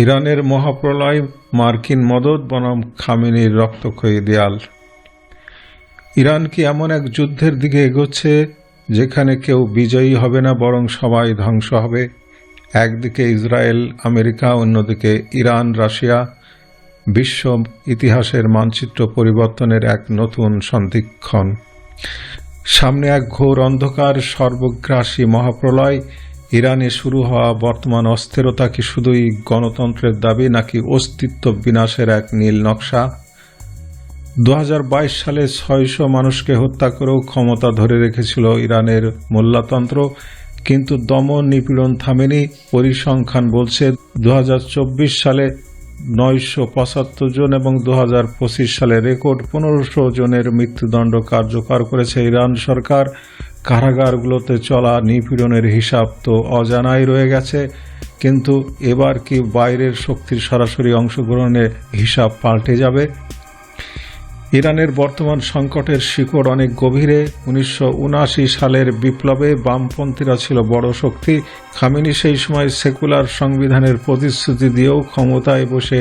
ইরানের মহাপ্রলয়, মার্কিন মদদ বনাম খামেনির রক্তক্ষয়ী দেয়াল। ইরান কি এমন এক যুদ্ধের দিকে এগোচ্ছে যেখানে কেউ বিজয়ী হবে না, বরং সবাই ধ্বংস হবে? একদিকে ইসরায়েল, আমেরিকা, অন্যদিকে ইরান, রাশিয়া। বিশ্ব ইতিহাসের মানচিত্র পরিবর্তনের এক নতুন সন্ধিক্ষণ। সামনে এক ঘোর অন্ধকার, সর্বগ্রাসী মহাপ্রলয়। ইরানে শুরু হওয়া বর্তমান অস্থিরতা কি শুধুই গণতন্ত্রের দাবি, নাকি অস্তিত্ব বিনাশের এক নীল নকশা? 2022 সালে 600 মানুষকে হত্যা করেও ক্ষমতা ধরে রেখেছিল ইরানের মোল্লাতন্ত্র, কিন্তু দমন নিপীড়ন থামেনি। পরিসংখ্যান বলছে 2024 সালে 975 জন এবং 2025 সালে রেকর্ড 1500 জনের মৃত্যুদণ্ড কার্যকর করেছে ইরান সরকার। কারাগারগুলোতে চলা নিপীড়নের হিসাব তো অজানাই রয়ে গেছে, কিন্তু এবার কি বাইরের শক্তির সরাসরি অংশগ্রহণে হিসাব পাল্টে যাবে? ইরানের বর্তমান সংকটের শিকড় অনেক গভীরে। 1979 সালের বিপ্লবে বামপন্থীরা ছিল বড় শক্তি। খামেনি সেই সময় সেকুলার সংবিধানের প্রতিশ্রুতি দিয়েও ক্ষমতায় বসে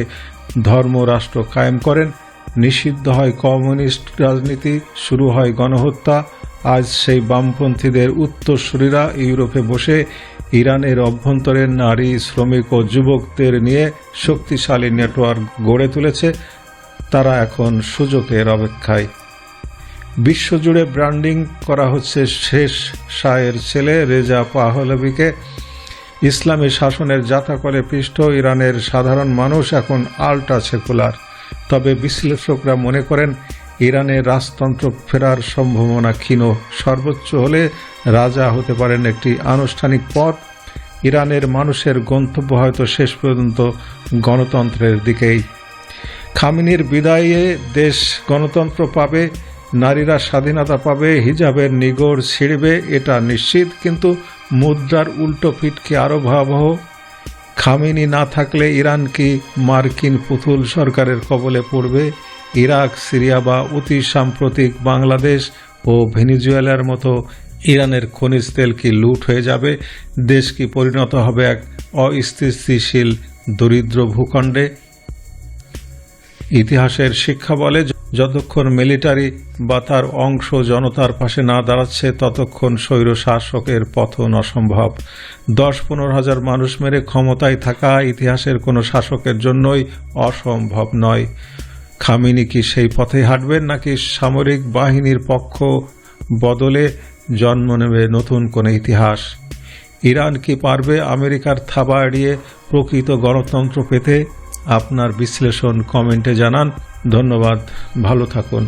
ধর্ম রাষ্ট্র কায়েম করেন। নিষিদ্ধ হয় কমিউনিস্ট রাজনীতি, শুরু হয় গণহত্যা। আজ সেই বামপন্থীদের উত্তরসূরিরা ইউরোপে বসে ইরানের অভ্যন্তরের নারী, শ্রমিক ও যুবকদের নিয়ে শক্তিশালী নেটওয়ার্ক গড়ে তুলেছে। তারা এখন সুযোগের অপেক্ষায়। বিশ্বজুড়ে ব্র্যান্ডিং করা হচ্ছে শেষ শাহের ছেলে রেজা পাহলভিকে। ইসলামী শাসনের জাতাকলে পৃষ্ঠ ইরানের সাধারণ মানুষ এখন আল্ট্রা সেকুলার। তবে বিশ্লেষকরা মনে করেন ইরানের রাজতন্ত্র ফেরার সম্ভাবনা ক্ষীণ। সর্বোচ্চ হলে রাজা হতে পারেন একটি আনুষ্ঠানিক পদ। ইরানের মানুষের গন্তব্য হয়তো শেষ পর্যন্ত গণতন্ত্রের দিকেই। খামেনির বিদায়ে দেশ গণতন্ত্র পাবে, নারীরা স্বাধীনতা পাবে, হিজাবের নিগড় ছিঁড়বে, এটা নিশ্চিত। কিন্তু মুদ্রার উল্টো পিঠ কি আরো ভয়াবহ? খামেনি না থাকলে ইরান কি মার্কিন পুতুল সরকারের কবলে পড়বে? ইরাক, সিরিয়া বা অতি সাম্প্রতিক বাংলাদেশ ও ভেনিজুয়েলার মতো ইরানের খনিজ তেল কি লুট হয়ে যাবে? দেশ কি পরিণত হবে এক অস্থিতিশীল দরিদ্র ভূখণ্ডে? ইতিহাসের শিক্ষা বলে, যতক্ষণ মিলিটারি বা তার অংশ জনতার পাশে না দাঁড়াচ্ছে, ততক্ষণ স্বৈর শাসকের পতন অসম্ভব। 10-15 হাজার মানুষ মেরে ক্ষমতায় থাকা ইতিহাসের কোনো শাসকের জন্যই অসম্ভব নয়। খামেনি কি সেই পথে হাঁটবেন, নাকি সামরিক বাহিনীর পক্ষ বদলে জন্ম নেবে নতুন কোনো ইতিহাস? ইরান কি পারবে আমেরিকার থাবা এড়িয়ে প্রকৃত গণতন্ত্র পেতে? আপনার বিশ্লেষণ কমেন্টে জানান। ধন্যবাদ, ভালো থাকুন।